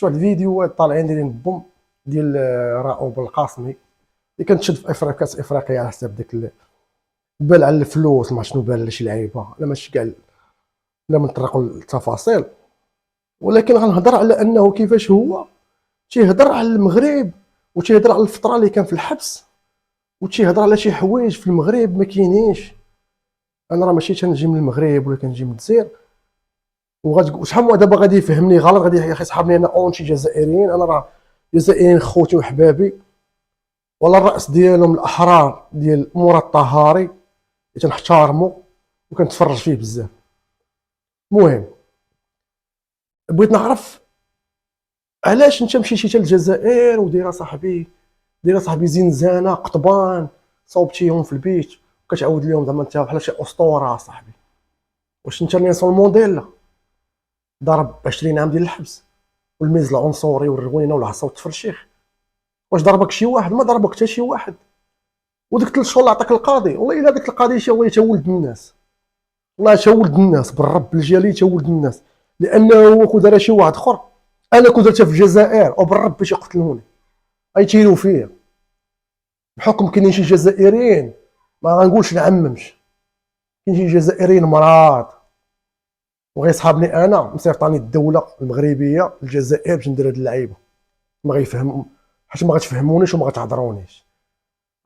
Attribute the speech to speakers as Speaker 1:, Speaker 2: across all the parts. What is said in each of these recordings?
Speaker 1: شفت واحد الفيديوهات طالعين دايرين بوم ديال راؤوب القاسمي اللي كانت في كاس افريقيا على حساب داك بال على الفلوس، ما شنو بال لشي لعيبه، لا ماشي كاع، لا نطرقوا للتفاصيل، ولكن غنهضر على انه كيفاش هو تيهضر على المغرب وتيهضر على الفتره اللي كان في الحبس وتيهضر على شي حوايج في المغرب ما كاينينش. انا راه ماشي تنجي من المغرب ولا كنجي من الجزائر وغتقول شحال دابا غادي يفهمني غلط، غادي يصحابني انا اونتي جزائريين، انا راه جزائريين خوتي وحبابي، ولا الراس ديالهم الاحرار ديال مراد الطهاري اللي تنحتارمو وكنتفرج فيه بزاف. المهم بغيت نعرف علاش انت مشيتي حتى للجزائر ودايره صاحبي زنزانه قطبان صوبتيهم في البيت وكتعاود لهم زعما انت بحال شي اسطوره صاحبي. واش انت نيلسون مونديلا ضرب 20 عام ديال الحبس والميز العنصري والروينه والعصا والتفرشيخ؟ واش ضربك شي واحد؟ ما ضربك حتى شي واحد. وديك 3 شهور اللي عطاك القاضي، والله الا ديك القضيه شي والله تا ولد الناس، والله تا ولد الناس بالرب الجليل تا ولد الناس، لانه هو كون دار شي واحد اخر انا كون درتها في الجزائر وبالرب باش يقتلوني غيتيروا فيا بحكم كاينين شي جزائريين ما غنقولش نعممش، كاين شي جزائريين مراد وغيصحابني انا مصيفطاني الدوله المغربيه للجزائر باش ندير هاد اللعيبه، ما غيفهم حيت ما غتفهمونيش وما غتهضرونيش.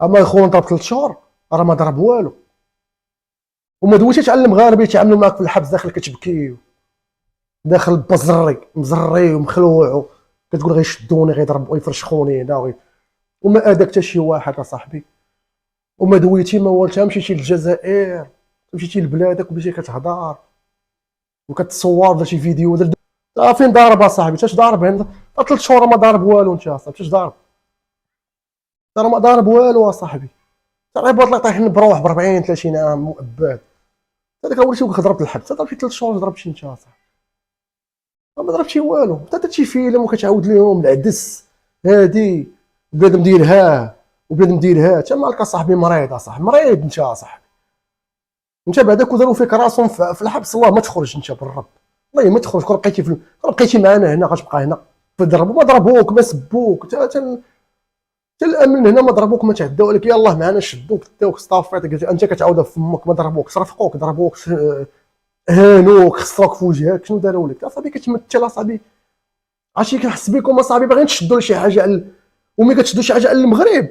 Speaker 1: اما اخويا ضرب 3 شهور راه ما ضرب والو، وما دويتش على المغاربه يتعاملوا معاك في الحبس داخل كتبكي داخل بزري مزري ومخلوع كتقول غيشدوني غيضربوا يفرشخوني هنا وما اداك حتى شي واحد اصاحبي، وما دويتي ما والو، مشيتي للجزائر مشيتي لبلادك وبديتي كتهضر وكتصور درتي فيديو فين ضارب اصاحبي؟ تاش ضارب هنا 3 شهور ما ضارب والو انت اصاحبي، تاش ضارب؟ راه ما ضارب والو اصاحبي، العباد اللي طايحين بروح ب 40 30 عام مؤبد هذاك هو اللي ضربت الحبس، ضرب شي 3 شهور ضرب شي انت اصاحبي، ما ضربتي والو. انت درتي فيلم وكتعاود لهم العدس هادي بنادم ديرها وبنادم ديرها، انت مالك اصاحبي؟ مريض اصاحبي، مريض انت اصاحبي، انت بعداك وداروا فيك راسهم في الحبس، الله ما تخرج انت بالرب، والله ما تخرج. كون بقيتي معنا هنا غتبقى هنا، ضربوا ما ضربوك ما سبوك حتى الامن هنا ما ضربوك ما تعداو عليك، يلاه معنا شدوك داوك صافيتك انت كتعاودها في فمك، ما ضربوك صرفقوك ضربوك هانوك خسروك في وجهك، شنو داروا لك اصاحبي؟ كتمثل اصاحبي، عرفتي كنحس بكم اصاحبي باغيين تشدوا لشي حاجه وملي كتشدوا شي حاجه على المغرب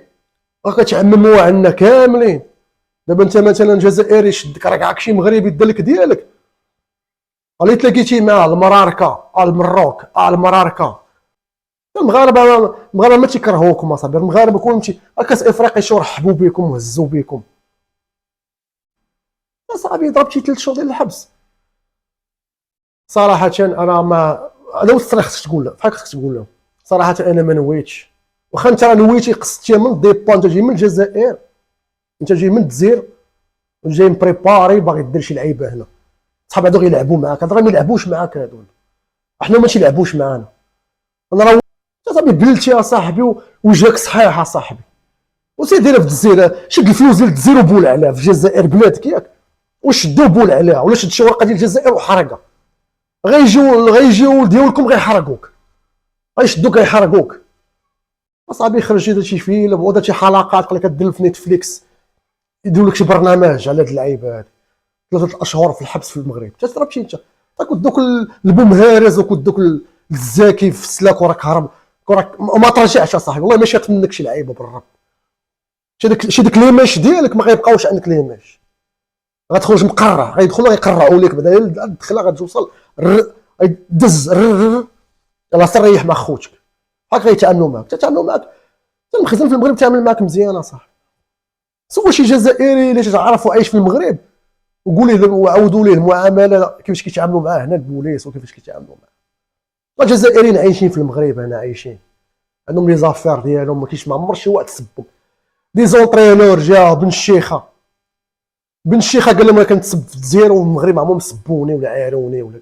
Speaker 1: راه كتعمموها عنا كاملين. دابا انت مثلا جزائري شدك راك شي مغربي دالك ديالك اللي تلاقيتي مع المراركه المروك المراركه، المغاربه ما تيكرهوكم اصاحبي، المغاربه كلشي كاس افريقيا شو رحبوا بكم وهزوا بكم اصاحبي. ضربتي 3 شهور ديال الحبس صراحه انا ما هذا هو الصريح خصك تقول له، بحال خصك تقول له صراحه انا ما نويتش، واخا انت راه نويتي قصدتي من ديبا، انت جاي من الجزائر، انت جاي من الجزائر وجاي مبريباري باغي دير شي لعيبه هنا، صحاب هادو غيلعبوا معاك، هادو راه ما يلعبوش معاك، هادو احنا ما تيلعبوش معانا. انا راه صاحبي بلتي يا صاحبي وجهك صحيح يا صاحبي، وسيدي في الجزيره شد الفلوس ديال الجزيره وبول عليها في الجزائر بلادك ياك، وشدو بول عليها ولا شد شي ورقه ديال الجزائر وحرقها، غيجيو ديالكم غيحرقوك، غيشدوك غيحرقوك اصاحبي. خرجتي درتي فيلم ودرتي حلقات قال لك كدير في نتفليكس يديروا لك شي برنامج على هاد اللعيبه هادي، 3 اشهر في الحبس في المغرب تضربتي انت كنت دوك البوم هارز وكنت دوك الزاكي في السلاك وراك هرب وراك ما ترجعش اصاحبي، والله ما شات منك شي لعيبه بالرب، شي داك ليماش ديالك ما غيبقاوش عندك ليماش، غتخرج مقرع غيدخلوا غيقرعوا لك بعدا الدخله غتوصل دز يلاه سريح مع خوتك هاك غيتعاملوا معاك، تتعاملوا معاك المخزن في المغرب تعامل معاك مزيان اصاحبي. سول شي جزائري اللي تعرفوا عايش في المغرب وقول ليه وعاودوا ليه المعامله كيفاش كيتعاملوا معاه هنا البوليس وكيفاش كيتعاملوا معاه. الجزائريين عايشين في المغرب هنا عايشين عندهم لي زافير ديالهم، ما كاينش ما عمر شي واحد سبهم. دي زونطرينور جا بن الشيخه قال لهم انا كنتسب في الجزائر والمغرب عمرهم سبوني ولا عايروني ولا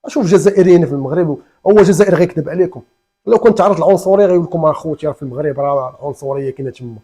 Speaker 1: اشوف جزائريين في المغرب، هو الجزائر غيكذب عليكم، لو كنت تعرض العنصريه غيقول لكم اخوتي راه في المغرب راه العنصريه كاينه تما.